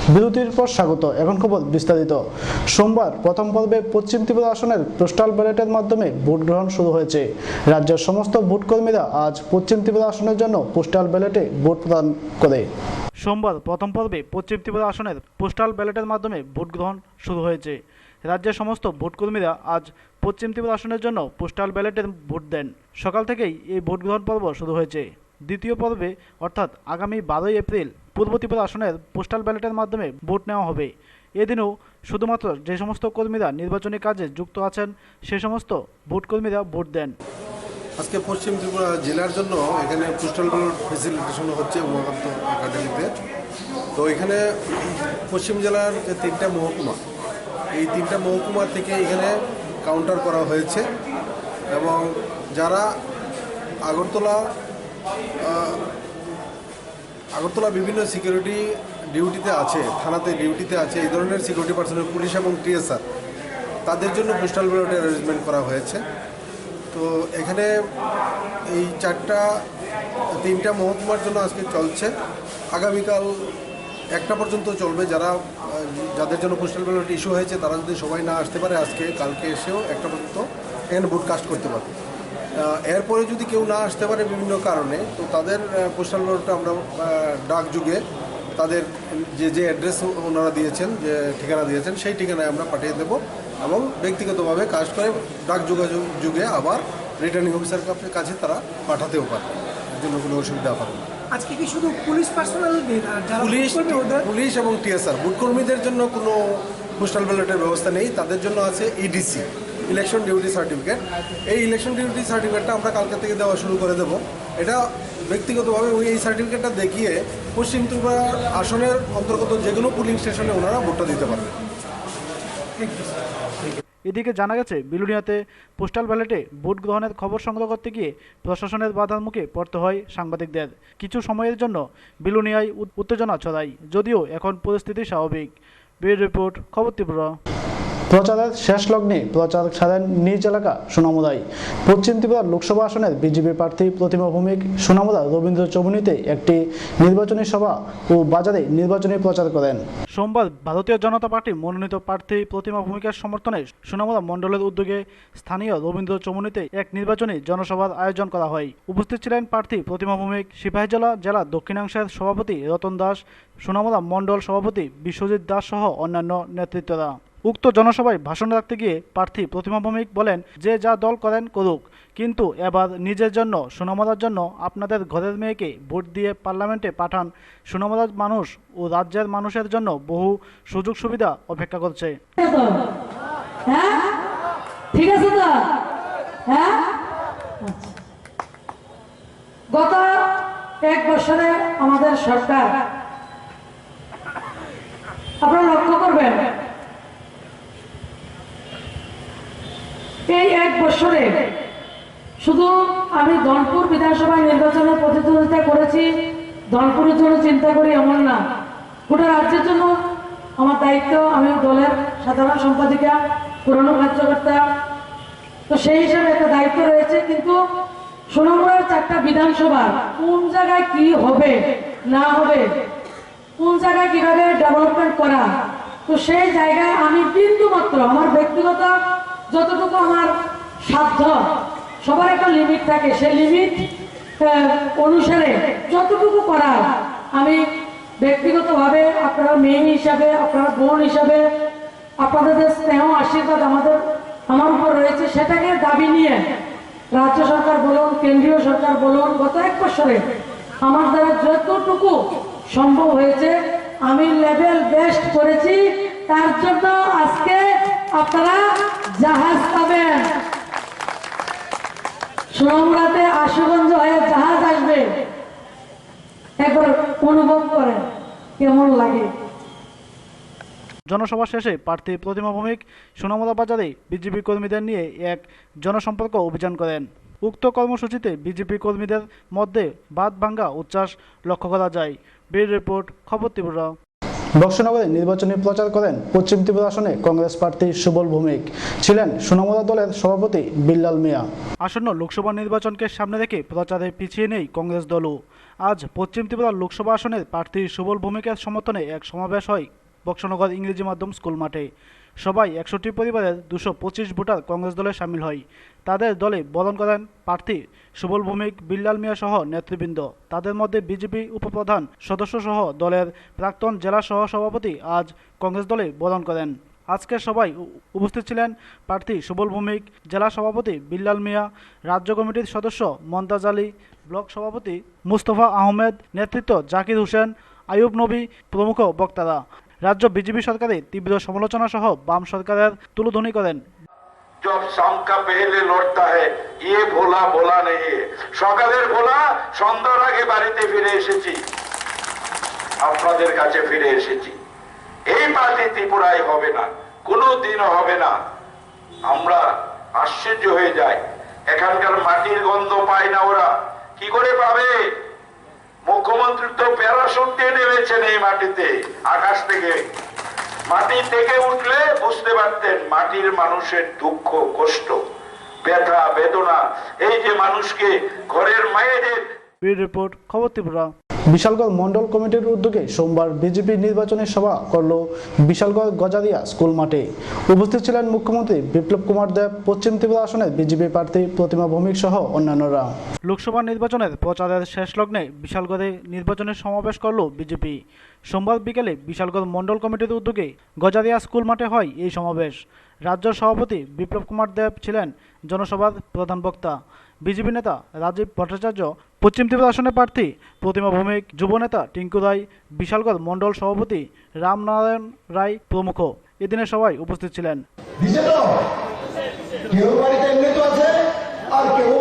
বিরতির পর স্বাগত। এখন খবর বিস্তারিত। সোমবার প্রথম পর্বে পশ্চিম ত্রিপুরা আসনের পোস্টাল ব্যালটের মাধ্যমে ভোট গ্রহণ শুরু হয়েছে। রাজ্যের সমস্ত ভোটকর্মীরা আজ পশ্চিম ত্রিপুরা আসনের জন্য পোস্টাল ব্যালটে ভোট প্রদান করে। সোমবার প্রথম পর্বে পশ্চিম ত্রিপুরা আসনের পোস্টাল ব্যালটের মাধ্যমে ভোট গ্রহণ শুরু হয়েছে। রাজ্যের সমস্ত ভোটকর্মীরা আজ পশ্চিম ত্রিপুরা আসনের জন্য পোস্টাল ব্যালটের ভোট দেন। সকাল থেকেই এই ভোট গ্রহণ পর্ব শুরু হয়েছে। দ্বিতীয় পর্বে অর্থাৎ আগামী 12 এপ্রিল পূর্ব ত্রিপুরা আসনের পোস্টাল ব্যালটের মাধ্যমে ভোট নেওয়া হবে। এদিনও শুধুমাত্র যে সমস্ত কর্মীরা নির্বাচনী কাজে যুক্ত আছেন সে সমস্ত ভোটকর্মীরা ভোট দেন। আজকে পশ্চিম ত্রিপুরা জেলার জন্য এখানে পোস্টাল ব্যালট ফেসিলিটেশন হচ্ছে উমাকান্ত একাডেমিতে। তো এখানে পশ্চিম জেলার যে 3টা মহকুমা, এই 3টা মহকুমা থেকে এখানে কাউন্টার করা হয়েছে এবং যারা আগরতলা বিভিন্ন সিকিউরিটি ডিউটিতে আছে, থানাতে ডিউটিতে আছে, এই ধরনের সিকিউরিটি পার্সোনাল, পুলিশ এবং টিএসআর, তাদের জন্য পোস্টাল ব্যালটের অ্যারেঞ্জমেন্ট করা হয়েছে। তো এখানে এই 3টা মহকুমার জন্য আজকে চলছে। আগামীকাল 1টা পর্যন্ত চলবে। যাদের জন্য পোস্টাল ব্যালট ইস্যু হয়েছে তারা যদি সবাই না আসতে পারে, কালকে এসেও 1টা পর্যন্ত এখানে ভোট কাস্ট করতে পারবে। এরপরে যদি কেউ না আসতে পারে বিভিন্ন কারণে, তো তাদের পোস্টাল ব্যালটটা আমরা ডাকযোগে তাদের যে অ্যাড্রেস ওনারা দিয়েছেন, যে ঠিকানা দিয়েছেন, সেই ঠিকানায় আমরা পাঠিয়ে দেবো এবং ব্যক্তিগতভাবে কাস্ট করে ডাক যুগে আবার রিটার্নিং অফিসার কাছে তারা পাঠাতেও পারে। এর জন্য কোনো অসুবিধা হবে না। আজকে কি শুধু পুলিশ পার্সোনাল, পুলিশ এবং টিএসআর ভোটকর্মীদের জন্য কোনো পোস্টাল ব্যালটের ব্যবস্থা নেই। তাদের জন্য আছে ইডিসি, ইলেকশন ডিউটি সার্টিফিকেট। এই ইলেকশন ডিউটি সার্টিফিকেটটা আমরা কালকে থেকে দেওয়া শুরু করে দেবো। এটা ব্যক্তিগতভাবে এই সার্টিফিকেটটা দেখিয়ে পশ্চিম ত্রিপুরা আসনের অন্তর্গত যে কোনো পুলিং স্টেশনে ওনারা ভোটটা দিতে পারবেন। এদিকে জানা গেছে, বিলুনিয়াতে পোস্টাল ব্যালটে ভোট গ্রহণের খবর সংগ্রহ করতে গিয়ে প্রশাসনের বাধার মুখে পড়তে হয় সাংবাদিকদের। কিছু সময়ের জন্য বিলুনিয়ায় উত্তেজনা ছড়ায়, যদিও এখন পরিস্থিতি স্বাভাবিক। ব্যুরো রিপোর্ট, খবর ত্রিপুরা। প্রচারের শেষ লগ্নে প্রচার ছাড়েন নিজ এলাকা সোনামুড়ায়। পশ্চিম ত্রিপুরা লোকসভা আসনের বিজেপি প্রার্থী প্রতিমা ভৌমিক সোনামুড়া রবীন্দ্র চৌমুহনীতে একটি নির্বাচনী সভা ও বাজারে নির্বাচনী প্রচার করেন। সোমবার ভারতীয় জনতা পার্টি মনোনীত প্রার্থী প্রতিমা ভৌমিকের সমর্থনে সোনামুড়া মণ্ডলের উদ্যোগে স্থানীয় রবীন্দ্র চৌমুহনীতে এক নির্বাচনী জনসভার আয়োজন করা হয়। উপস্থিত ছিলেন প্রার্থী প্রতিমা ভৌমিক, সিপাহীজলা জেলা দক্ষিণাংশের সভাপতি রতন দাস, সোনামুড়া মণ্ডল সভাপতি বিশ্বজিৎ দাস সহ অন্যান্য নেতৃত্বরা। উক্ত জনসভায় ভাষণ রাখতে গিয়ে প্রার্থী প্রতিমা ভৌমিক বলেন, যে যা দল করেন করুক, কিন্তু এবার নিজের জন্য, সোনামুড়ার জন্য আপনাদের ঘরের মেয়েকে ভোট দিয়ে পার্লামেন্টে পাঠান। সোনামুড়ার মানুষ ও রাজ্যের মানুষের জন্য বহু সুযোগ সুবিধা অপেক্ষা করছে। ঠিক আছে তো? হ্যাঁ, গত 1 বছরে আমাদের সরকার, আপনারা লক্ষ্য করবেন, এই 1 বছরে শুধু আমি ধনপুর বিধানসভা নির্বাচনের প্রতিদ্বন্দ্বিতা করেছি, ধনপুরের জন্য চিন্তা করি এমন না, গোটা রাজ্যের জন্য আমার দায়িত্ব। আমি দলের সাধারণ সম্পাদিকা, পুরনো কার্যকর্তা, তো সেই হিসাবে একটা দায়িত্ব রয়েছে। কিন্তু সোনামুড়ার 4টা বিধানসভা কোন জায়গায় কি হবে না হবে, কোন জায়গায় কিভাবে ডেভেলপমেন্ট করা, তো সেই জায়গায় আমি বিন্দু মাত্র আমার ব্যক্তিগত যতটুকু আমার সাধ্য, সবার একটা লিমিট থাকে, সেই লিমিট অনুসারে যতটুকু করার আমি ব্যক্তিগতভাবে, আপনারা মেয়ে হিসাবে, আপনারা বোন হিসাবে, আপনাদের স্নেহ আশীর্বাদ আমার উপর রয়েছে, সেটাকে দাবি নিয়ে রাজ্য সরকার বলুন, কেন্দ্রীয় সরকার বলুন, গত 1 বছরে আমার দ্বারা যতটুকু সম্ভব হয়েছে আমি লেভেল বেস্ট করেছি। তার জন্য আজকে আপনারা জাহাজ পাবেন, সোনামুড়াতে আশুগঞ্জ হয়ে জাহাজ আসবে, একবার অনুভব করেন কেমন লাগে। জনসভা শেষে প্রার্থী প্রতিমা ভৌমিক সোনামুড়া বাজারে বিজেপি কর্মীদের নিয়ে এক জনসম্পর্ক অভিযান করেন। উক্ত কর্মসূচিতে বিজেপি কর্মীদের মধ্যে বাদ ভাঙ্গা উচ্ছ্বাস লক্ষ্য করা যায়। ব্যুরো রিপোর্ট, খবর ত্রিপুরা। বক্সনগরে নির্বাচনী প্রচার করেন পশ্চিম ত্রিপুরা আসনে কংগ্রেস প্রার্থী সুবল ভৌমিক, ছিলেন সোনামুড়া দলের সভাপতি বিল্লাল মিয়া। আসন্ন লোকসভা নির্বাচনকে সামনে রেখে প্রচারে পিছিয়ে নেই কংগ্রেস দলও। আজ পশ্চিম ত্রিপুরা লোকসভা আসনের প্রার্থী সুবল ভৌমিকের সমর্থনে এক সমাবেশ হয় বক্সনগর ইংরেজি মাধ্যম স্কুল মাঠে। সবাই 61টি পরিবারের 225 ভোটার কংগ্রেস দলে সামিল হয়। তাদের দলে বরণ করেন প্রার্থী সুবল ভৌমিক, বিল্লাল মিয়া সহ নেতৃবৃন্দ। তাদের মধ্যে বিজেপি উপপ্রধান সদস্য সহ দলের প্রাক্তন জেলা সহ সভাপতি আজ কংগ্রেস দলে বরণ করেন। আজকে সবাই উপস্থিত ছিলেন প্রার্থী সুবল ভৌমিক, জেলা সভাপতি বিল্লাল মিয়া, রাজ্য কমিটির সদস্য মমতাজ আলী, ব্লক সভাপতি মুস্তফা আহমেদ, নেতৃত্ব জাকির হোসেন, আয়ুব নবী প্রমুখ বক্তারা। রাজ্য বিজেপি সরকারের তীব্র সমালোচনা সহ বাম সরকারের তুলোধনী করেন। जब शाम का पहले लौटता है ये भोला भोला नहीं है। সকালের ভোলা সন্ধ্যার আগে বাড়িতে ফিরে এসেছি, আপনাদের কাছে ফিরে এসেছি। এই পার্টি ত্রিপুরায় হবে না, কোনো দিনও হবে না। আমরা আশ্চর্য হয়ে যাই, এখানকার মাটির গন্ধ পায় না ওরা, কি করে পাবে? মুখ্যমন্ত্রী তো প্যারাশুট দিয়ে নেমেছেন এই মাটিতে, আকাশ থেকে। মাটি থেকে উঠলে বুঝতে পারতেন মাটির মানুষের দুঃখ, কষ্ট, ব্যথা, বেদনা। এই যে মানুষকে ঘরের মায়েদের। রিপোর্ট, খবর ত্রিপুরা। বিশালগড় মন্ডল কমিটির উদ্যোগে সোমবার বিজেপি নির্বাচনী সভা করল বিশালগড় গজারিয়া স্কুল মাঠে। উপস্থিত ছিলেন মুখ্যমন্ত্রী বিপ্লব কুমার দেব, পশ্চিম ত্রিপুরা আসনের বিজেপি প্রার্থী প্রতিমা ভৌমিক সহ অন্যান্যরা। লোকসভা নির্বাচনের প্রচারের শেষ লগ্নে বিশালগড়ে নির্বাচনী সমাবেশ করল বিজেপি। সোমবার বিকেলে বিশালগড় মন্ডল কমিটির উদ্যোগে গজারিয়া স্কুল মাঠে হয় এই সমাবেশ। রাজ্য সভাপতি বিপ্লব কুমার দেব ছিলেন জনসভার প্রধান বক্তা। বিজেপি নেতা রাজীব ভট্টাচার্য, পশ্চিম ত্রিপুরা আসনের প্রার্থী প্রতিমা ভৌমিক, যুব নেতা টিঙ্কু রায়, বিশালগড় মন্ডল সভাপতি রামনারায়ণ রায় প্রমুখ এদিনে সবাই উপস্থিত ছিলেন। কেউ বাড়িতে এমনি তো আছে, আর কেউ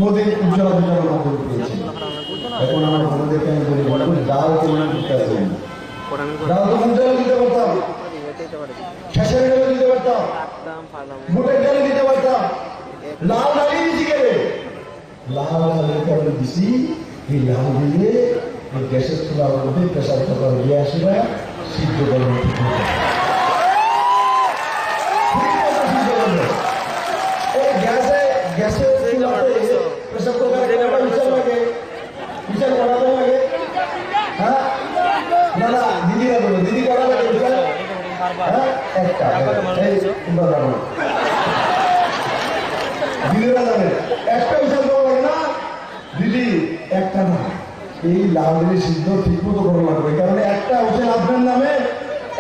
মোদির উজ্জ্বলা যোজনার মাধ্যমে পেয়েছে। এখন আমার আমাদেরকে আমি বলি ডাল কেমন করতে আসবেন, ডাল তো উজ্জ্বলা দিতে পারতাম, শেষের ডালে দিতে পারতাম, বুটের ডালে দিতে পারতাম, লাল ডালি দিছি গেলে লাল ডালের কারণে দিছি। এই লাল দিলে এই গ্যাসের চুলার মধ্যে প্রেশার কুকার দিয়ে আসে না, সিদ্ধ করবেন ঠিক মতো। গ্যাসের চুলাতে প্রেসার কুকারে কয়টা হুইসেল লাগে? হুইসেল করাতে লাগে? হ্যাঁ না না, দিদিরা বলো, দিদি করা লাগে হুইসেল? হ্যাঁ একটা, তোমরা জানো, দিদিরা জানে একটা হুইসেল করা লাগে না দিদি, একটা না। এই লাউডের সিদ্ধ ঠিক মতো করা লাগবে, কারণ একটা হুইসেল আপনার নামে,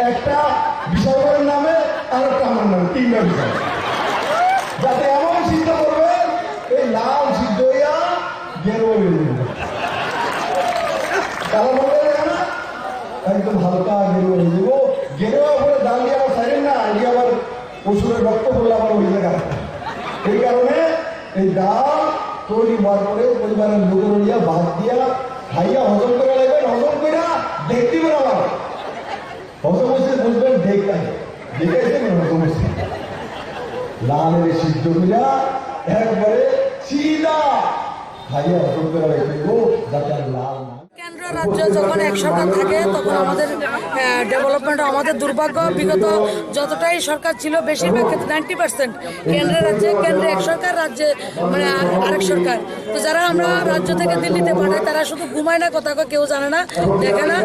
একটা বিশালগড়ের নামে, আর একটা আমার নামে, তিনটা হুইসেল, যাতে এমন সিদ্ধ করবে এই লাল সিদ্ধ হইয়া গেরুয়া হয়ে যাবে। তারা বলবে না একদম হালকা গেরুয়া হয়ে যাবো। গেরুয়া করে ডাল দিয়ে আবার সাইলেন না, এই আবার পশুরের রক্ত করলে আবার ওই জায়গা। এই কারণে এই ডাল তৈরি হওয়ার পরে পরিবারের লোকের হইয়া ভাত দিয়া খাইয়া হজম করে লাগবেন। হজম করে দেখতে পারে আবার হজম হচ্ছে বুঝবেন, দেখতে দেখেছেন হজম হচ্ছে। লালের সিদ্ধ মিলা একবারে সিধা খাইয়া হজম করে রাখবো, যাতে লাল না। কেন্দ্র রাজ্য যখন এক সরকার থাকে তখন আমাদের ডেভেলপমেন্ট, আমাদের দুর্ভাগ্য বিগত যতটাই সরকার ছিল বেশিরভাগ ক্ষেত্রে 90% কেন্দ্রের রাজ্যে, কেন্দ্রে এক সরকার, রাজ্যে মানে আরেক সরকার। তো যারা আমরা রাজ্য থেকে দিল্লিতে পাঠাই তারা শুধু ঘুমায় না, কথা কেউ জানে না, দেখে না।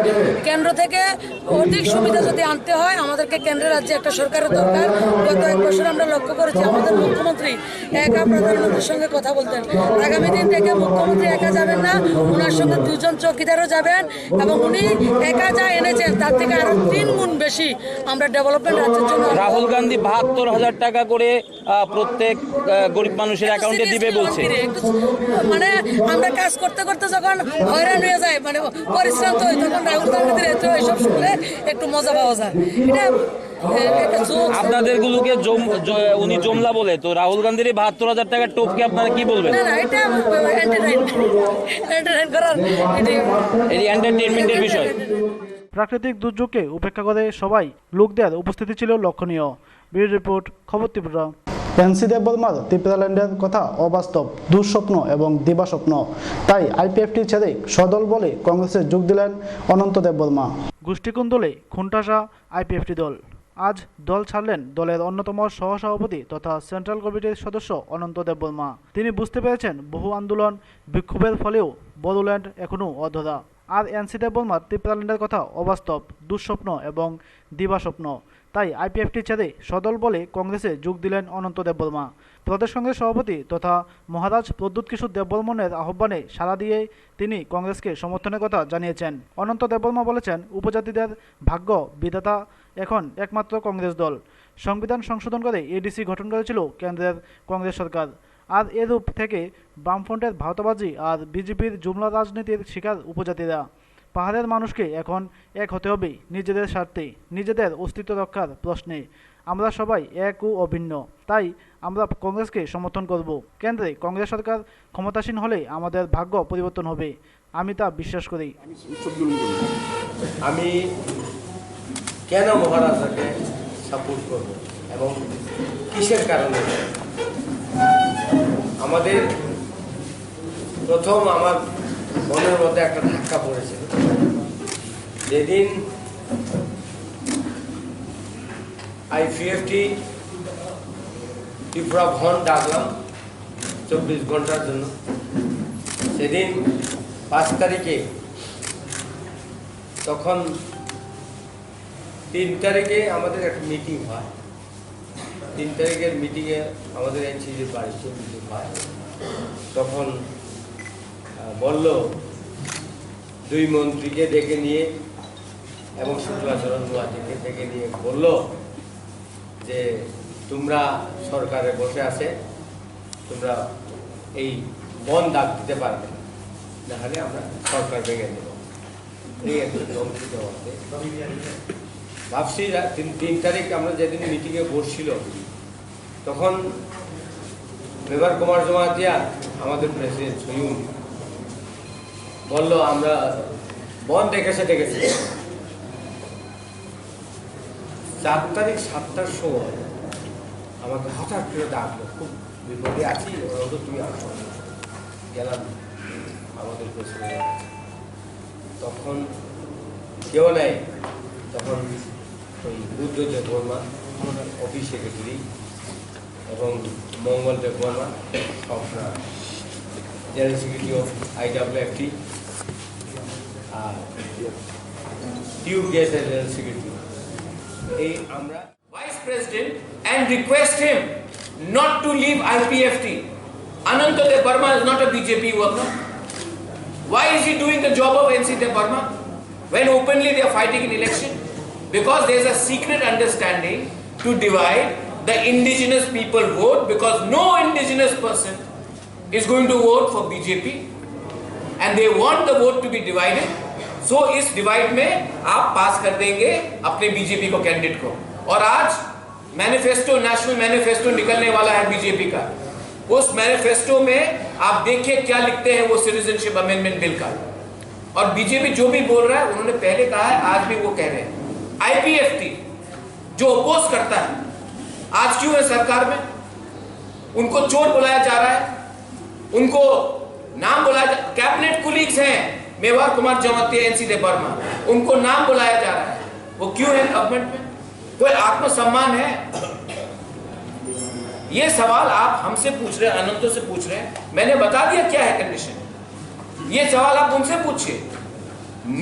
কেন্দ্র থেকে অধিক সুবিধা যদি আনতে হয় আমাদেরকে কেন্দ্রের রাজ্যে একটা সরকারের দরকার। গত 1 বছর আমরা লক্ষ্য করেছি আমাদের মুখ্যমন্ত্রী একা প্রধানমন্ত্রীর সঙ্গে কথা বলতেন। আগামী দিন থেকে মুখ্যমন্ত্রী একা যাবেন না, ওনার সঙ্গে 2 জন চৌকিদারও যাবেন, এবং উনি একা যা এনেছেন তার থেকে আরো 3 গুণ বেশি আমরা ডেভেলপমেন্ট রাজ্যের জন্য। রাহুল গান্ধী 72,000 টাকা করে প্রত্যেক গরিব মানুষের অ্যাকাউন্টে দিবে বলছে। মানে আমরা কাজ করতে করতে যখন হয়রান হয়ে যায়, মানে পরিশ্রান্ত হই, তখন রাহুল গান্ধীর এসব শুনলে একটু মজা পাওয়া যায়। এটা আপনাদের গুলোকে উনি জমলা বলে, তো রাহুল গান্ধীর 72,000 টাকার টোপকে আপনারা কি বলবেন? না না, এটা এন্টারটেইন করার, এই এন্টারটেইনমেন্টের বিষয়। প্রাকৃতিক দুর্যোগকে উপেক্ষা করে সবাই লোকদের উপস্থিতি ছিল লক্ষণীয়। ব্যুরো রিপোর্ট, খবর ত্রিপুরা। এনসি দেববর্মার ত্রিপুরাল্যান্ডের কথা অবাস্তব, দুঃস্বপ্ন এবং দিবাস্বপ্ন। তাই আইপিএফটি ছেড়ে সদল বলে কংগ্রেসে যোগ দিলেন অনন্ত দেববর্মা। গোষ্ঠীকুন্দলে খুনটাসা আইপিএফটি দল। আজ দল ছাড়লেন দলের অন্যতম সহসভাপতি তথা সেন্ট্রাল কমিটির সদস্য অনন্ত দেববর্মা। তিনি বুঝতে পেরেছেন বহু আন্দোলন বিক্ষোভের ফলেও বড়োল্যান্ড এখনও অধরা। আর এনসি দেববর্মার ত্রিপুরাল্যান্ডের কথা অবাস্তব, দুঃস্বপ্ন এবং দিবাস্বপ্ন। তাই আইপিএফটি ছেড়ে সদল বলে কংগ্রেসে যোগ দিলেন অনন্ত দেববর্মা। প্রদেশ কংগ্রেস সভাপতি তথা মহারাজ প্রদ্যুৎ কিশোর দেববর্মনের আহ্বানে সাড়া দিয়ে তিনি কংগ্রেসকে সমর্থনের কথা জানিয়েছেন। অনন্ত দেববর্মা বলেছেন, উপজাতিদের ভাগ্য বিধাতা এখন একমাত্র কংগ্রেস দল। সংবিধান সংশোধন করে এডিসি গঠন করেছিল কেন্দ্রের কংগ্রেস সরকার। আর এরূপ থেকে বামফ্রন্টের ভাওতাবাজি আর বিজেপির জুমলা রাজনীতির শিকার উপজাতিরা। পাহাড়ের মানুষকে এখন এক হতে হবে নিজেদের স্বার্থে, নিজেদের অস্তিত্ব রক্ষার প্রশ্নে। আমরা সবাই এক ও অভিন্ন। তাই আমরা কংগ্রেসকে সমর্থন করব। কেন্দ্রে কংগ্রেস সরকার ক্ষমতাসীন হলে আমাদের ভাগ্য পরিবর্তন হবে, আমি তা বিশ্বাস করি। আমি কেন মহারাজাকে সাপোর্ট করব এবং কিসের কারণে? আমাদের প্রথম আমার মনের মধ্যে একটা ধাক্কা পড়েছিল যেদিন আইপিএফটি ত্রিপুরা ভবন ডাকলাম 24 ঘন্টার জন্য। সেদিন 5 তারিখে, তখন 3 তারিখে আমাদের একটা মিটিং হয়। 3 তারিখের মিটিংয়ে আমাদের এনসিজির বাড়িতে মিটিং হয়। তখন বলল 2 মন্ত্রীকে ডেকে নিয়ে এবং শুক্লাচরণ নোয়াজিকে ডেকে নিয়ে বলল যে তোমরা সরকারে বসে আছে, তোমরা এই বন দাগ দিতে পারবে না, নাহলে আমরা সরকার ভেঙে দেব। এই একটা ধমকি দেওয়াতে ভাবছি 3 তারিখ আমরা যেদিন মিটিংয়ে বসছিল তখন মেবার কুমার জমাতিয়া আমাদের প্রেসিডেন্ট সৈয়ুন বলল আমরা বন ডেকেছে। 4 তারিখ 7টার সময় আমাকে হঠাৎ করে ডাকলো, খুব বিপদে আছি, তুমি আসো। গেলাম আমাদের প্রেসিডেন্ট, তখন কেউ নেই। তখন ওই বুদ্ধ দেববর্মা অফিস সেক্রেটারি এবং মঙ্গল দেববর্মা আপনার জেনারেল সেক্রেটারি অফ IWFT আর টিউব গ্যাসের জেনারেল সেক্রেটারি, এই আমরা Vice President and request him not to leave IPFT. Ananta Debarma is not a BJP worker. Why is he doing the job of NC Debarma when openly they are fighting in election? Because there is a secret understanding to divide the indigenous people vote, because no indigenous person is going to vote for BJP and they want the vote to be divided. So इस divide में आप पास कर देंगे अपने BJP को candidate को। और आज मैनिफेस्टो, नेशनल मैनिफेस्टो निकलने वाला है बीजेपी का। उस मैनिफेस्टो में आप देखिए क्या लिखते हैं वो सिटीजनशिप अमेंडमेंट बिल का। और बीजेपी जो भी बोल रहा है उन्होंने पहले कहा है, आज भी वो कह रहे हैं। आईपीएफटी जो अपोज करता है आज क्यों है सरकार में? उनको चोर बुलाया जा रहा है, उनको नाम बुलाया कैबिनेट कुलीग्स हैं मेवार कुमार जमातिया, एनसी देबबर्मा, उनको नाम बुलाया जा रहा है। वो क्यों है गवर्नमेंट में? कोई आत्मसम्मान है? ये सवाल आप हमसे पूछ रहे हैं, अनंतों से पूछ रहे हैं। मैंने बता दिया क्या है कंडीशन। ये सवाल आप उनसे पूछिए।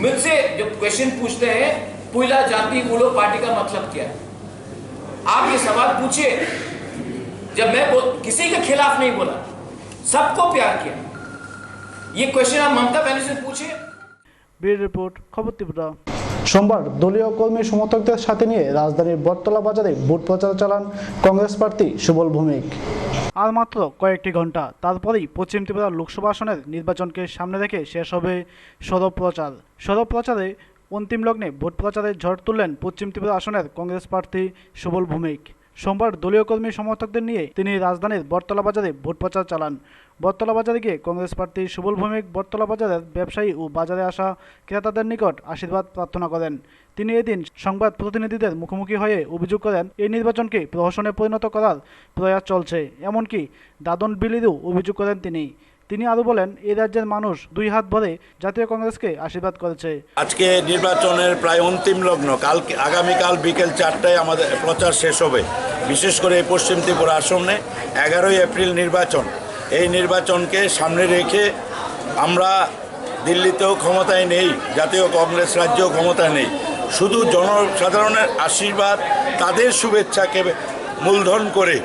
मुझसे जब क्वेश्चन पूछते हैं पुइला जाति उलो पार्टी का मतलब क्या है, आप ये सवाल पूछिए। जब मैं किसी के खिलाफ नहीं बोला, सबको प्यार किया। ये क्वेश्चन आप ममता बनर्जी से पूछिए। ব্যুরো রিপোর্ট, খবর ত্রিপুরা। সোমবার দলীয় কর্মী সমর্থকদের সাথে নিয়ে রাজধানীর বটতলা বাজারে ভোট প্রচার চালান কংগ্রেস প্রার্থী সুবল ভৌমিক। আর মাত্র কয়েকটি ঘন্টা, তারপরেই পশ্চিম ত্রিপুরা লোকসভা আসনের নির্বাচনকে সামনে রেখে শেষ হবে সরব প্রচার। সরব প্রচারে অন্তিম লগ্নে ভোট প্রচারে ঝড় তুললেন পশ্চিম ত্রিপুরা আসনের কংগ্রেস প্রার্থী সুবল ভৌমিক। সোমবার দলীয় কর্মী সমর্থকদের নিয়ে তিনি রাজধানীর বটতলা বাজারে ভোট প্রচার চালান। বটতলা বাজারে গিয়ে কংগ্রেস প্রার্থী সুবল ভৌমিক বটতলা বাজারের ব্যবসায়ী ও বাজারে আসা ক্রেতাদের নিকট আশীর্বাদ প্রার্থনা করেন। তিনি এদিন সংবাদ প্রতিনিধিদের মুখোমুখি হয়ে অভিযোগ করেন, এই নির্বাচনকে প্রহসনে পরিণত করার প্রয়াস চলছে, এমনকি দাদন বিলিরও অভিযোগ করেন তিনি। তিনি আরও বলেন, এই রাজ্যের মানুষ দুই হাত ভরে জাতীয় কংগ্রেসকে আশীর্বাদ করেছে। আজকে নির্বাচনের প্রায় অন্তিম লগ্ন, আগামীকাল বিকেল 4টায় আমাদের প্রচার শেষ হবে। বিশেষ করে এই পশ্চিম ত্রিপুরা আসনে 11ই এপ্রিল নির্বাচন। এই নির্বাচনকে সামনে রেখে আমরা দিল্লিতেও ক্ষমতায় নেই, জাতীয় কংগ্রেস রাজ্যেও ক্ষমতায় নেই, শুধু জনসাধারণের আশীর্বাদ, তাদের শুভেচ্ছাকে মূলধন করে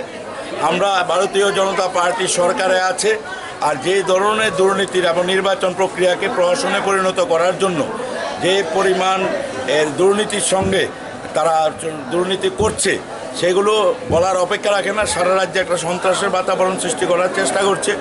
আমরা ভারতীয় জনতা পার্টি সরকারে আছে। আর যে ধরনের দুর্নীতির এবং নির্বাচন প্রক্রিয়াকে প্রহসনে পরিণত করার জন্য যে পরিমাণ দুর্নীতির সঙ্গে তারা দুর্নীতি করছে, সেগুলো বলার অপেক্ষা রাখে না। সারা রাজ্যে একটা সন্ত্রাসের বাতাবরণ সৃষ্টি করার চেষ্টা করছে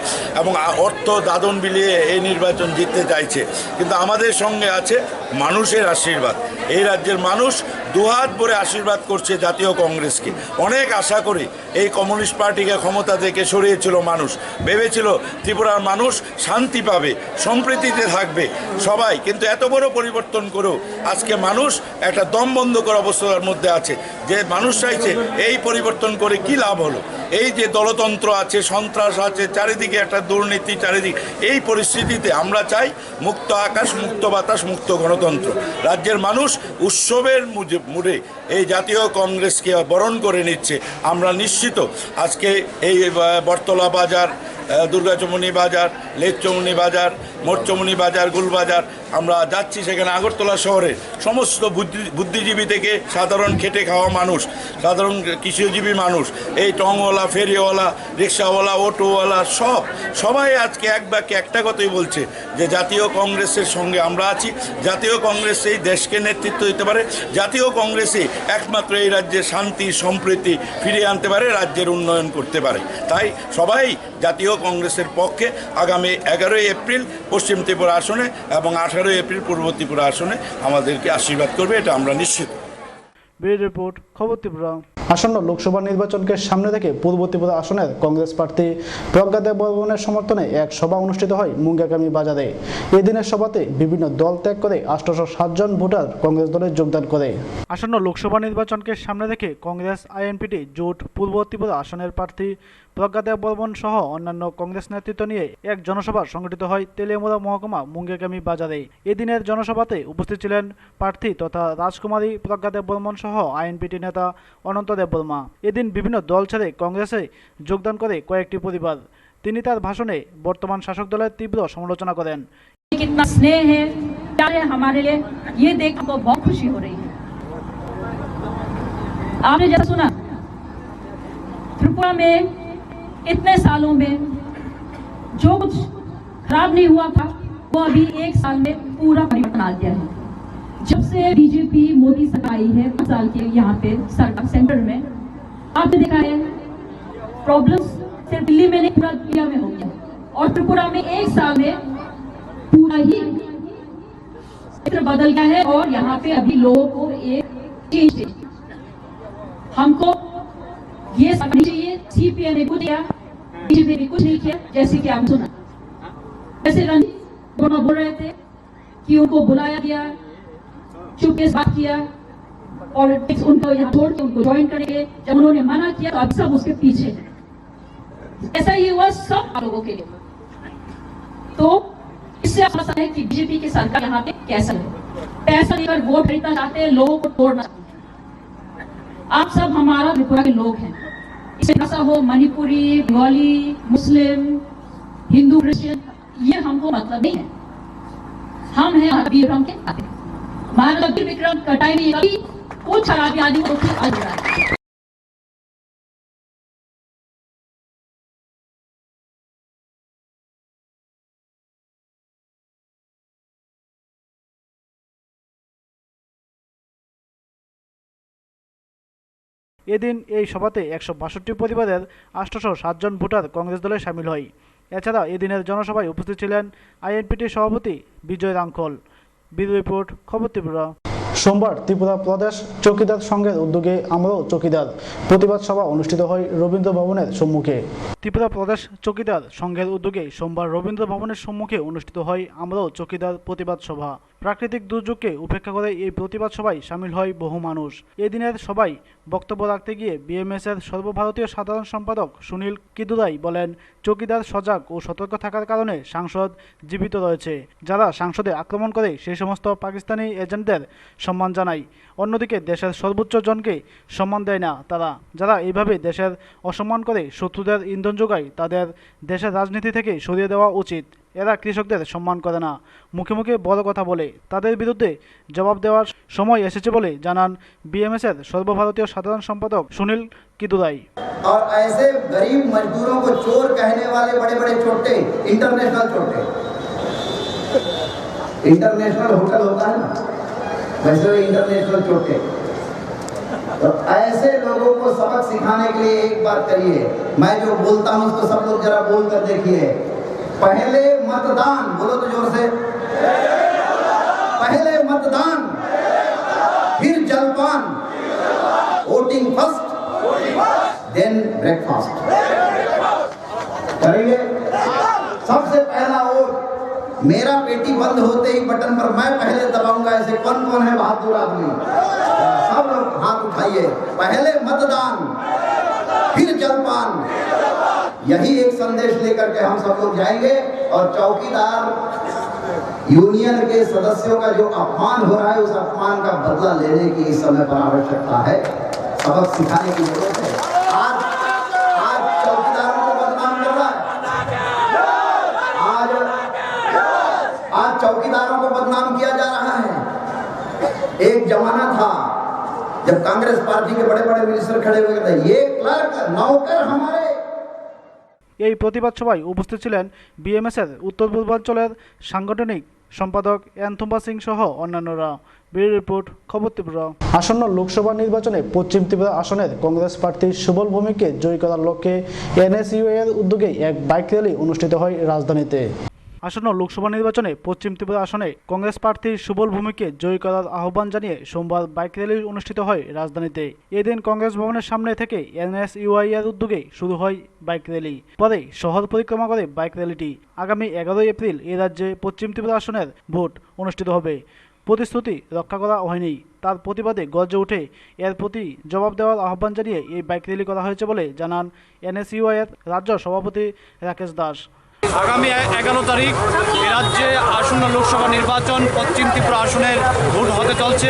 এবং অর্থ দাদন বিলিয়ে এই নির্বাচন জিততে চাইছে। কিন্তু আমাদের সঙ্গে আছে মানুষের আশীর্বাদ। এই রাজ্যের মানুষ দুহাত ভরে আশীর্বাদ করছে জাতীয় কংগ্রেসকে। অনেক আশা করে এই কমিউনিস্ট পার্টিকে ক্ষমতা থেকে সরিয়েছিল মানুষ, ভেবেছিল ত্রিপুরার মানুষ শান্তি পাবে, সম্প্রীতিতে থাকবে সবাই। কিন্তু এত বড় পরিবর্তন করেও আজকে মানুষ একটা দম বন্ধ করা অবস্থার মধ্যে আছে। যে মানুষ চাইছে এই পরিবর্তন করে কি লাভ হলো? এই যে দলতন্ত্র আছে, সন্ত্রাস আছে, চারিদিকে একটা দুর্নীতি, চারিদিকে এই পরিস্থিতিতে আমরা চাই মুক্ত আকাশ, মুক্ত বাতাস, মুক্ত গণতন্ত্র। রাজ্যের মানুষ উৎসবের মুডে এই জাতীয় কংগ্রেসকে বরণ করে নিচ্ছে। আমরা নিশ্চিত আজকে এই বটতলা বাজার, দুর্গাচমনি বাজার, লেকচমনি বাজার, মোটচমনি বাজার, গুলবাজার, আমরা যাচ্ছি সেখানে আগরতলা শহরে সমস্ত বুদ্ধিজীবী থেকে সাধারণ খেটে খাওয়া মানুষ, সাধারণ কৃষিজীবী মানুষ, এই টংওয়ালা, ফেরিওয়ালা, রিক্সাওয়ালা, অটোওয়ালা, সবাই আজকে এক বাক্যে একটা কথাই বলছে যে জাতীয় কংগ্রেসের সঙ্গে আমরা আছি। জাতীয় কংগ্রেসেই দেশকে নেতৃত্ব দিতে পারে, জাতীয় কংগ্রেসই একমাত্র এই রাজ্যে শান্তি সম্প্রীতি ফিরিয়ে আনতে পারে, রাজ্যের উন্নয়ন করতে পারে। তাই সবাই জাতীয় কংগ্রেসের পক্ষে আগামী 11ই এপ্রিল পশ্চিম ত্রিপুরা আসনে এবং 18ই এপ্রিল পূর্ব ত্রিপুরা আসনে আমাদেরকে আশীর্বাদ করবে, এটা আমরা নিশ্চিত। ব্যুরো রিপোর্ট, খবর ত্রিপুরা। আসন্ন লোকসভা নির্বাচনকে সামনে রেখে পূর্ব ত্রিপুরা আসনের কংগ্রেস প্রার্থী প্রজ্ঞা দেব বর্মনের সমর্থনে এক সভা অনুষ্ঠিত হয় মুঙ্গাকামি বাজারে। এদিনের সভাতে বিভিন্ন দল ত্যাগ করে 807 জন ভোটার কংগ্রেস দলে যোগদান করে। আসন্ন লোকসভা নির্বাচনকে সামনে রেখে কংগ্রেস আইএনপিটি জোট পূর্ব ত্রিপুরা আসনের প্রার্থী প্রজ্ঞা দেব বর্মন সহ অন্যান্য কংগ্রেস নেতৃত্ব নিয়ে এক জনসভা সংগঠিত হয় তেলিয়ামুড়া মহকুমা মুঙ্গাকামি বাজারে। এদিনের জনসভাতে উপস্থিত ছিলেন প্রার্থী তথা রাজকুমারী প্রজ্ঞা দেব বর্মন সহ আইএনপিটি নেতা অনন্ত দেব বর্মা। এদিন বিভিন্ন দল ছেড়ে কংগ্রেসে যোগদান করে কয়েকটি পরিবার। তিনি তার ভাষণে বর্তমান শাসক দলের তীব্র সমালোচনা করেন। कितना स्नेह है, क्या है हमारे लिए, ये देख हमको बहुत खुशी हो रही है। आपने जैसा सुना, त्रिपुरा में इतने सालों में जो कुछ खराब नहीं हुआ था, वो अभी 1 साल में पूरा परिवर्तन आ गया है। जब से बीजेपी मोदी सरकार आई है, 5 साल के यहाँ पे सरकार सेंटर में, आपने देखा है प्रॉब्लम्स सिर्फ दिल्ली में नहीं, पूरा इंडिया में हो गया। और त्रिपुरा में 1 साल में पूरा ही चित्र बदल गया है और यहाँ पे अभी लोगों को एक चेंज चाहिए। हमको ये समझना चाहिए, सीपीएम ने कुछ किया, बीजेपी ने कुछ नहीं किया। जैसे कि आप सुना, जैसे रणजीत वर्मा बोल रहे थे कि उनको बुलाया गया, चुपके से बात किया और उनको यहाँ छोड़ के उनको ज्वाइन करेंगे। जब उन्होंने मना किया तो अब सब उसके पीछे हैं। ऐसा ही हुआ सब लोगों के लिए। तो इससे आशा है कि बीजेपी की सरकार यहाँ पे कैसा है, पैसा लेकर वोट खरीदना चाहते हैं, लोगों को तोड़ना चाहते हैं। आप सब हमारा त्रिपुरा के लोग हैं, इससे ऐसा हो मणिपुरी, बंगाली, मुस्लिम, हिंदू, क्रिश्चियन, ये हमको मतलब नहीं है। हम हैं वीर विक्रम के आते, महाराजा वीर विक्रम कटाई में कभी कुछ खराबी आदमी को आज रहा है। এদিন এই সভাতে 162 পরিবারের 807 জন ভোটার কংগ্রেস দলে সামিল হয়। এছাড়া এদিনের জনসভায় উপস্থিত ছিলেন আইএনপিটির সভাপতি বিজয় রাঙ্খল। ব্যুরো রিপোর্ট, খবর ত্রিপুরা। সোমবার ত্রিপুরা প্রদেশ চৌকিদার সংঘের উদ্যোগে আমরাও চৌকিদার প্রতিবাদ সভা অনুষ্ঠিত হয় রবীন্দ্র ভবনের সম্মুখে। ত্রিপুরা প্রদেশ চৌকিদার সংঘের উদ্যোগে সোমবার রবীন্দ্র ভবনের সম্মুখে অনুষ্ঠিত হয় আমরাও চৌকিদার প্রতিবাদ সভা। প্রাকৃতিক দুর্যোগকে উপেক্ষা করে এই প্রতিবাদ সভায় সামিল হয় বহু মানুষ। এই দিনের সবাই বক্তব্য রাখতে গিয়ে বিএমএস-এর সর্বভারতীয় সাধারণ সম্পাদক সুনীল কিদুরাই বলেন, চৌকিদার সজাগ ও সতর্ক থাকার কারণে সাংসদ জীবিত রয়েছে। যারা সংসদে আক্রমণ করে সেই সমস্ত পাকিস্তানি এজেন্টদের সম্মান জানায়, অন্যদিকে দেশের সর্বোচ্চ জনকে সম্মান দেয় না তারা। যারা এইভাবে দেশের অসম্মান করে শত্রুদের ইন্ধন যোগায় তাদের দেশের রাজনীতি থেকে সরিয়ে দেওয়া উচিত। এরা কৃষকদের সম্মান করে না, মুখে মুখে বড় কথা বলে। তাদের বিরুদ্ধে জবাব দেওয়ার সময় এসেছে বলে জানান বিএমএস-এর সর্বভারতীয় সাধারণ সম্পাদক সুনীল কিদুরাই। और ऐसे गरीब मजदूरों को चोर कहने वाले बड़े बड़े चोटे, इंटरनेशनल चोटे, इंटरनेशनल होटल होता है ना, वैसे इंटरनेशनल चोटे, तो ऐसे लोगों को सबक सिखाने के लिए एक बात करिए। मैं जो बोलता हूं उसको सब लोग जरा बोल कर देखिए। पहले मतदान, बोलो तो जोर से, पहले मतदान, फिर जलपान, वोटिंग फर्स्ट, देन ब्रेकफास्ट। करेंगे? सबसे पहला वोट मेरा पेटी बंद होते ही बटन पर मैं पहले दबाऊंगा। ऐसे कौन कौन है बहादुर आदमी? सब लोग हाथ उठाइए। पहले मतदान, फिर जलपान। यही एक संदेश लेकर के हम सब लोग जाएंगे। और चौकीदार यूनियन के सदस्यों का जो अपमान हो रहा है, उस अपमान का बदला लेने की इस समय पर आवश्यकता है। सबक सिखाने की जरूरत है। आज चौकीदारों को बदनाम कर रहा है, आज चौकीदारों को बदनाम किया जा रहा है। एक जमाना था जब कांग्रेस पार्टी के बड़े बड़े मिनिस्टर खड़े हुए थे, ये क्लर्क नौकर हमारे। এই প্রতিবাদ সভায় উপস্থিত ছিলেন বিএমএস-এর উত্তর পূর্বাঞ্চলের সাংগঠনিক সম্পাদক এনথুম্বা সিং সহ অন্যান্যরা। ব্যুরো রিপোর্ট, খবর ত্রিপুরা। আসন্ন লোকসভা নির্বাচনে পশ্চিম ত্রিপুরা আসনের কংগ্রেস প্রার্থী সুবল ভৌমিককে জয়ী করার লক্ষ্যে এনএসইউ-এর উদ্যোগে এক বাইক র্যালি অনুষ্ঠিত হয় রাজধানীতে। আসন্ন লোকসভা নির্বাচনে পশ্চিম ত্রিপুরা আসনে কংগ্রেস প্রার্থী সুবল ভৌমিককে জয়ী করার আহ্বান জানিয়ে সোমবার বাইক র্যালি অনুষ্ঠিত হয় রাজধানীতে। এদিন কংগ্রেস ভবনের সামনে থেকে এনএসইউ-এর উদ্যোগে শুরু হয় বাইক র্যালি। পরে শহর পরিক্রমা করে বাইক র্যালিটি। আগামী 11 এপ্রিল এই রাজ্যে পশ্চিম ত্রিপুরা আসনের ভোট অনুষ্ঠিত হবে। প্রতিশ্রুতি রক্ষা করা হয়নি, তার প্রতিবাদে গর্জে উঠে এর প্রতি জবাব দেওয়ার আহ্বান জানিয়ে এই বাইক র্যালি করা হয়েছে বলে জানান এনএসইউ-এর রাজ্য সভাপতি রাকেশ দাস। আগামী 11 তারিখ এ রাজ্যে আসন্ন লোকসভা নির্বাচন পশ্চিম ত্রিপুরা আসনের ভোট হতে চলছে।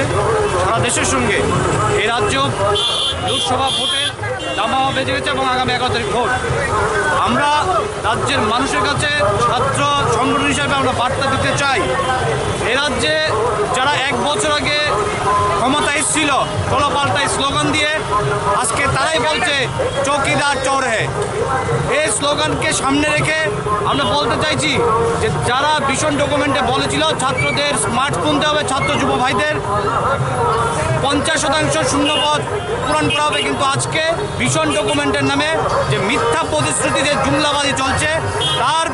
সারা দেশের সঙ্গে এই রাজ্য লোকসভা ভোটের দামামা বেজে গেছে এবং আগামী 11 তারিখ ভোট। আমরা রাজ্যের মানুষের কাছে ছাত্র সংগঠন হিসাবে আমরা বার্তা দিতে চাই, এ রাজ্যে যারা 1 বছর আগে ক্ষমতা এসেছিল টলপাল্টাই স্লোগান দিয়ে, আজকে তারাই বলছে চৌকিদার চোর হে। এই স্লোগানকে সামনে রেখে আমরা বলতে চাইছি যে যারা ভীষণ ডকুমেন্টে বলেছিল ছাত্রদের স্মার্টফোন দেওয়া হবে, ছাত্র যুব ভাইদের 50% শূন্যপদ পূরণ করা হবে, কিন্তু আজকে ভীষণ ডকুমেন্টের নামে যে মিথ্যা প্রতিশ্রুতি যে জুমলাবাজি চলছে তার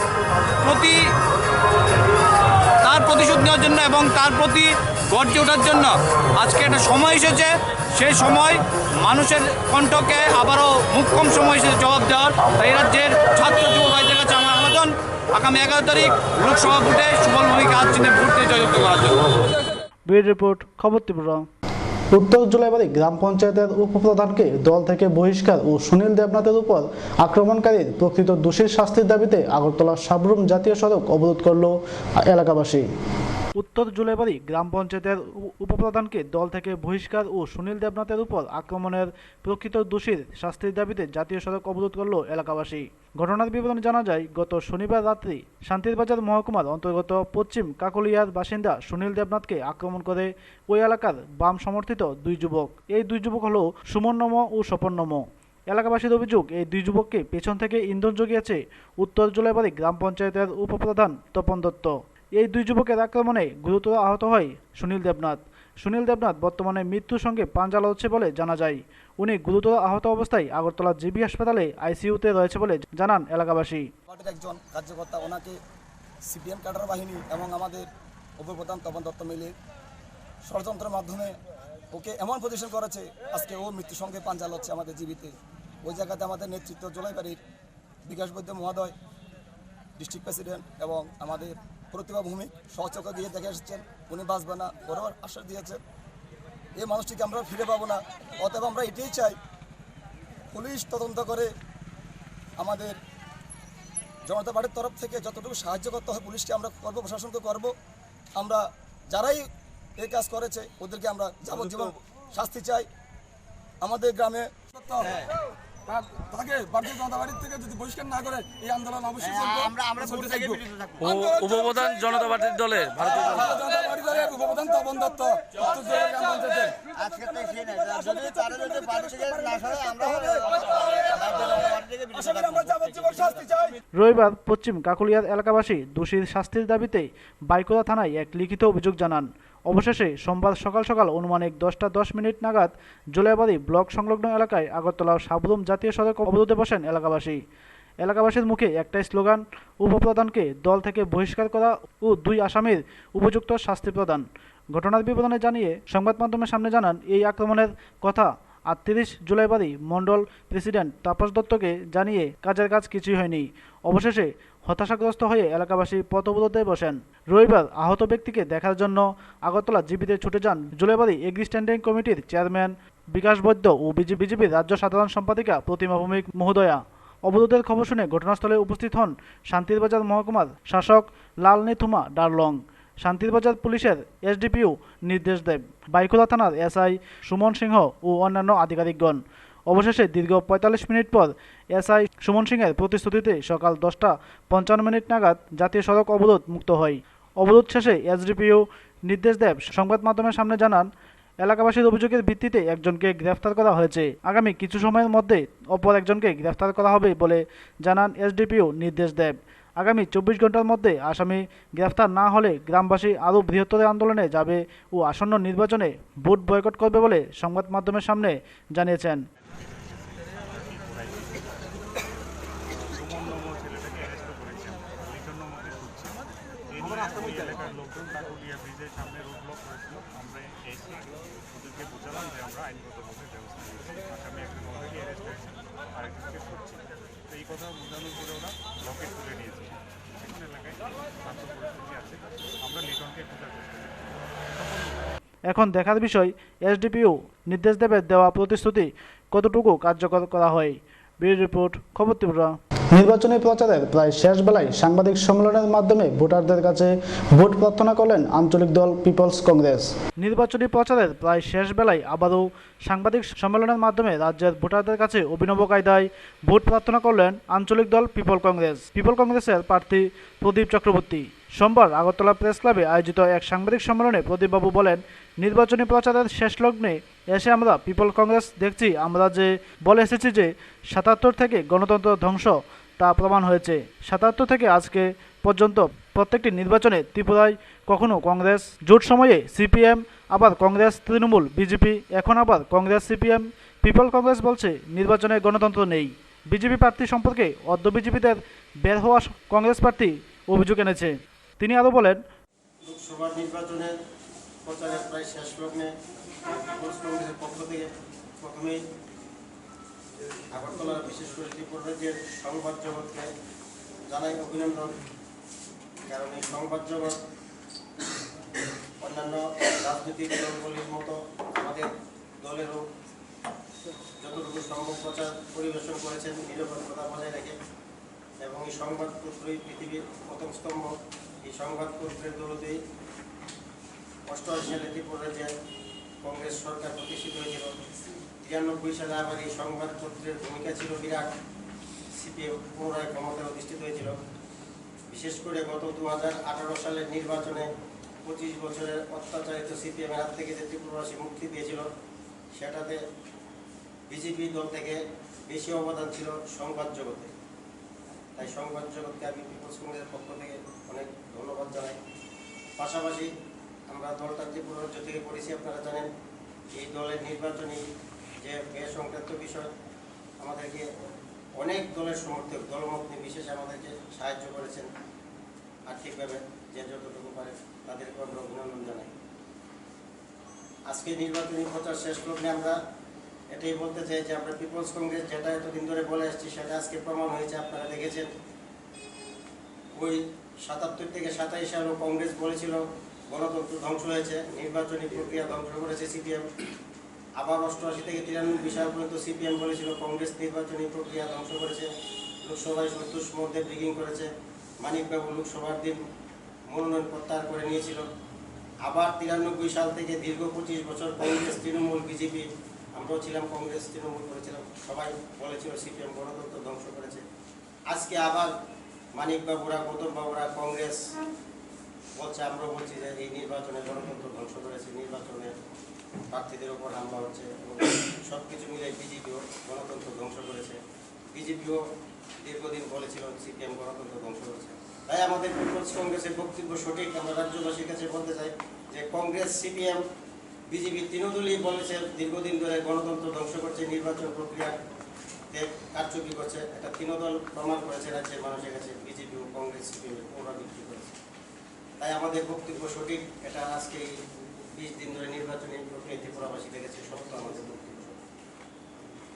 প্রতিশোধ নেওয়ার জন্য এবং তার প্রতি গর্জে ওঠার জন্য আজকে একটা সময় এসেছে। সেই সময় মানুষের কণ্ঠকে আবারও মুখ্যম সময় এসেছে জবাব দেওয়ার। তাই রাজ্যের ছাত্র যুব ভাইদের কাছে আমার আবেদন, আগামী 11 তারিখ লোকসভা ভোটে সুবল ভৌমিককে হাত চিহ্নে ভোট দিয়ে জয়যুক্ত করার জন্য। ব্যুরো রিপোর্ট, খবর ত্রিপুরা। উত্তর জুলাইবাড়ি গ্রাম পঞ্চায়েতের উপপ্রধানকে দল থেকে বহিষ্কার ও সুনীল দেবনাথের উপর আক্রমণকারীর প্রকৃত দোষীর শাস্তির দাবিতে আগরতলা সাবরুম জাতীয় সড়ক অবরোধ করল এলাকাবাসী। উত্তর জুলাইবাড়ি গ্রাম পঞ্চায়েতের উপপ্রধানকে দল থেকে বহিষ্কার ও সুনীল দেবনাথের উপর আক্রমণের প্রকৃত দোষীর শাস্তির দাবিতে জাতীয় সড়ক অবরোধ করল এলাকাবাসী। ঘটনার বিবরণে জানা যায়, গত শনিবার রাত্রি শান্তিরবাজার মহকুমার অন্তর্গত পশ্চিম কাকলিয়ার বাসিন্দা সুনীল দেবনাথকে আক্রমণ করে ওই এলাকার বাম সমর্থিত 2 যুবক। এই 2 যুবক হল সুমন নম ও স্বপন নম। এলাকাবাসীর অভিযোগ, এই 2 যুবককে পেছন থেকে ইন্ধন জুগিয়েছে উত্তর জুলাইবাড়ি গ্রাম পঞ্চায়েতের উপপ্রধান তপন দত্ত। এই 2 যুবকের আক্রমণে গুরুতর আহত হয় সুনীল দেবনাথ। সুনীল দেবনাথ বর্তমানে মৃত্যুর সঙ্গে পাঞ্জা লড়ছে বলে জানা যায়। উনি গুরুতর আহত অবস্থায় আগরতলা জিবি হাসপাতালে আইসিইউতে রয়েছে বলে জানান এলাকাবাসী। একজন কার্যকর্তা, ওনাকে সিপিএম ক্যাডার বাহিনী এবং আমাদের উপপ্রধান তপন দত্ত মিলে ষড়যন্ত্রের মাধ্যমে ওকে এমন পজিশন করেছে, আজকে ও মৃত্যুর সঙ্গে পাঞ্জা লড়ছে আমাদের জীবিতে। ওই জায়গাতে আমাদের নেতৃত্ব জুলাইবাড়ির বিকাশ বৈদ্য মহোদয়, ডিস্ট্রিক্ট প্রেসিডেন্ট এবং আমাদের প্রতিভা ভূমি সহচকে গিয়ে দেখে এসেছেন, উনি বাঁচবে না, ওরাও আশ্বাস দিয়েছেন। এই মানুষটিকে আমরা ফিরে পাবো না। অতএব আমরা এটাই চাই, পুলিশ তদন্ত করে আমাদের জনতা পার্টির তরফ থেকে যতটুকু সাহায্য করতে হয় পুলিশকে আমরা করবো, প্রশাসনকে করবো। আমরা যারাই এই কাজ করেছে ওদেরকে আমরা যাবজ্জীবন শাস্তি চাই। আমাদের গ্রামে তাকে ভারতীয় জনতা পার্টির থেকে যদি বহিষ্কার না করে এই আন্দোলন অবশ্যই উপপ্রধান জনতা পার্টির দলের উপপ্রধান তপন দত্ত রবিবার পশ্চিম কাকুলিয়ার এলাকাবাসী দোষীর শাস্তির দাবিতে বাইকুড়া থানায় এক লিখিত অভিযোগ জানান। অবশেষে সোমবার সকাল সকাল অনুমানিক 10:10 নাগাদ জুলাইবাড়ি ব্লক সংলগ্ন এলাকায় আগরতলা সাবরুম জাতীয় সড়ক অবরোধে বসেন এলাকাবাসী। এলাকাবাসীর মুখে একটাই স্লোগান, উপপ্রধানকে দল থেকে বহিষ্কার করা ও 2 আসামির উপযুক্ত শাস্তি প্রদান। ঘটনার বিবরণে জানিয়ে সংবাদ মাধ্যমের সামনে জানান, এই আক্রমণের কথা ৩৮ জুলাইবাড়ি মণ্ডল প্রেসিডেন্ট তাপস দত্তকে জানিয়ে কাজের কাজ কিছুই হয়নি। অবশেষে হতাশাগ্রস্ত হয়ে এলাকাবাসী পথ অবরোধে বসেন। রবিবার আহত ব্যক্তিকে দেখার জন্য আগরতলা জিবিতে ছুটে যান জুলাইবাড়ি এগ্রি স্ট্যান্ডিং কমিটির চেয়ারম্যান বিকাশ বৈদ্য ও বিজেপির রাজ্য সাধারণ সম্পাদিকা প্রতিমা ভৌমিক মহোদয়া। অবরোধের খবর শুনে ঘটনাস্থলে উপস্থিত হন শান্তিরবাজার মহকুমার শাসক লালনী থুমা ডারলং, শান্তিরবাজার পুলিশের এসডিপিও নির্দেশ দেব, বাইকুড়া থানার এসআই সুমন সিংহ ও অন্যান্য আধিকারিকগণ। অবশেষে দীর্ঘ ৪৫ মিনিট পর এসআই সুমন সিংহের প্রতিশ্রুতিতে সকাল 10:55 নাগাদ জাতীয় সড়ক অবরোধ মুক্ত হয়। অবরোধ শেষে এসডিপিও নির্দেশ দেব সংবাদ মাধ্যমের সামনে জানান, এলাকাবাসীর অভিযোগের ভিত্তিতে একজনকে গ্রেফতার করা হয়েছে। আগামী কিছু সময়ের মধ্যে অপর একজনকে গ্রেফতার করা হবে বলে জানান এসডিপিও নির্দেশ দেব। আগামী 24 ঘন্টার মধ্যে আসামি গ্রেফতার না হলে গ্রামবাসী আরও বৃহত্তর আন্দোলনে যাবে ও আসন্ন নির্বাচনে ভোট বয়কট করবে বলে সংবাদ মাধ্যমের সামনে জানিয়েছেন। এই কথা বোঝানোর পরে ওরা লকেট তুলে নিয়েছে। এখন এলাকায় শান্ত পরিস্থিতি আছে, আমরা লিটনকে খোঁজার চেষ্টা করছি। এখন দেখার বিষয় এসডিপিও নির্দেশ দেবে দেওয়া প্রতিশ্রুতি কতটুকু কার্যকর করা হয়। ব্যুরো রিপোর্ট, খবর ত্রিপুরা। নির্বাচনী প্রচারের প্রায় শেষ বেলায় সাংবাদিক সম্মেলনের মাধ্যমে ভোটারদের কাছে ভোট প্রার্থনা করলেন আঞ্চলিক দল পিপলস কংগ্রেস। নির্বাচনী প্রচারের প্রায় শেষ বেলায় আবারও সাংবাদিক সম্মেলনের মাধ্যমে রাজ্যের ভোটারদের কাছে অভিনব কায়দায় ভোট প্রার্থনা করলেন আঞ্চলিক দল পিপল কংগ্রেস। পিপল কংগ্রেসের প্রার্থী প্রদীপ চক্রবর্তী সোমবার আগরতলা প্রেস ক্লাবে আয়োজিত এক সাংবাদিক সম্মেলনে প্রদীপবাবু বলেন, নির্বাচনী প্রচারের শেষ লগ্নে এসে আমরা পিপল কংগ্রেস দেখছি, আমরা যে বলে এসেছি যে ৭৭ থেকে গণতন্ত্র ধ্বংস তা প্রমাণ হয়েছে। ৭৭ থেকে আজকে পর্যন্ত প্রত্যেকটি নির্বাচনে ত্রিপুরায় কখনো কংগ্রেস, জোট সময়ে সিপিএম, আবার কংগ্রেস তৃণমূল বিজেপি, এখন আবার কংগ্রেস সিপিএম। পিপল কংগ্রেস বলছে নির্বাচনে গণতন্ত্র নেই। বিজেপি প্রার্থী সম্পর্কে অর্ধ বিজেপিদের বের হওয়া কংগ্রেস প্রার্থী অভিযোগ এনেছে। তিনি আরও বলেন, লোকসভা নির্বাচনের প্রচারের প্রায় শেষ লগ্নে পিপলস কংগ্রেসের পক্ষ থেকে প্রথমেই আগরতলার বিশেষ করে ত্রিপুরা রাজ্যের সংবাদ জগৎকে জানাই অভিনন্দন। কারণ এই সংবাদ জগৎ অন্যান্য রাজনৈতিক দলগুলির মতো আমাদের দলেরও যতটুকু সম্ভব প্রচার পরিবেশন করেছেন নিরপেক্ষতা বজায় রেখে, এবং এই সংবাদপত্রই পৃথিবীর প্রথম স্তম্ভ। এই সংবাদপত্রের দৌলতেই 88 সালে ত্রিপুরা রাজ্যে কংগ্রেস সরকার প্রতিষ্ঠিত হয়েছিল। 93 সালে আবার এই সংবাদপত্রের ভূমিকা ছিল বিরাট। সিপিএম পুনরায় ক্ষমতায় অধিষ্ঠিত হয়েছিল। বিশেষ করে গত 2018 সালের নির্বাচনে 25 বছরের অত্যাচারিত সিপিএমের হাত থেকে যে ত্রিপুরাবাসী মুক্তি পেয়েছিল, সেটাতে বিজেপি দল থেকে বেশি অবদান ছিল সংবাদ জগতে। তাই সংবাদ জগৎকে আমি পিপলস কংগ্রেসের পক্ষ থেকে অনেক ধন্যবাদ জানাই। পাশাপাশি আমরা দলটা ত্রিপুরা রাজ্য থেকে করেছি, আপনারা জানেন। এই দলের নির্বাচনী যে ব্যয় সংক্রান্ত বিষয় আমাদেরকে অনেক দলের সমর্থক দলমত নির্বিশেষে আমাদেরকে সাহায্য করেছেন আর্থিকভাবে, যে যতটুকু পারে তাদেরকে আমরা অভিনন্দন জানাই। আজকে নির্বাচনী প্রচার শেষ লগ্নে আমরা এটাই বলতে চাই যে আমরা পিপলস কংগ্রেস যেটা এতদিন ধরে বলে আসছি সেটা আজকে প্রমাণ হয়েছে। আপনারা দেখেছেন ওই ৭৭ থেকে ২৭ সালে কংগ্রেস বলেছিল গণতন্ত্র ধ্বংস হয়েছে, নির্বাচনী প্রক্রিয়া ধ্বংস করেছে সিপিএম। আবার ৮৮ থেকে ৯৩ সাল পর্যন্ত সিপিএম বলেছিল কংগ্রেস নির্বাচনী প্রক্রিয়া ধ্বংস করেছে, লোকসভায় সন্তোষ মধ্যে ব্রিগিং করেছে, মানিকবাবু লোকসভার দিন মনোনয়ন প্রত্যাহার করে নিয়েছিল। আবার ৯৩ সাল থেকে দীর্ঘ ২৫ বছর কংগ্রেস, তৃণমূল, বিজেপি, আমরাও ছিলাম কংগ্রেস, তৃণমূল করেছিলাম, সবাই বলেছিল সিপিএম গণতন্ত্র ধ্বংস করেছে। আজকে আবার মানিকবাবুরা, গৌতমবাবুরা, কংগ্রেস বলছে, আমরাও বলছি যে এই নির্বাচনে গণতন্ত্র ধ্বংস করেছে, নির্বাচনে প্রার্থীদের ওপর হামলা হচ্ছে এবং সব কিছু মিলে বিজেপিও গণতন্ত্র ধ্বংস করেছে। বিজেপিও দীর্ঘদিন বলেছিল সিপিএম গণতন্ত্র ধ্বংস করেছে। তাই আমাদের পিপলস কংগ্রেসের বক্তব্য সঠিক। আমরা রাজ্যবাসীর কাছে বলতে চাই যে কংগ্রেস, সিপিএম, বিজেপি তিনদলই বলেছে দীর্ঘদিন ধরে গণতন্ত্র ধ্বংস করছে, নির্বাচন প্রক্রিয়াতে কারচুপি করছে। এটা তিনদল প্রমাণ করেছে রাজ্যের মানুষের কাছে। বিজেপি ও কংগ্রেস, সিপিএম ওরা বিক্রি করেছে। তাই আমাদের বক্তব্য সঠিক। এটা আজকে 20 দিন ধরে নির্বাচনী প্রক্রিয়া ত্রিপুরাবাসী দেখেছে, সত্য আমাদের বক্তব্য।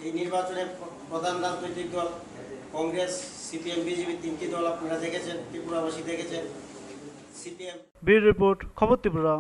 এই নির্বাচনে প্রধান রাজনৈতিক দল কংগ্রেস, সিপিএম, বিজেপি, 3টি দল আপনারা দেখেছেন, ত্রিপুরাবাসী দেখেছেন। সিপিএম ব্যুরো রিপোর্ট, খবর ত্রিপুরা।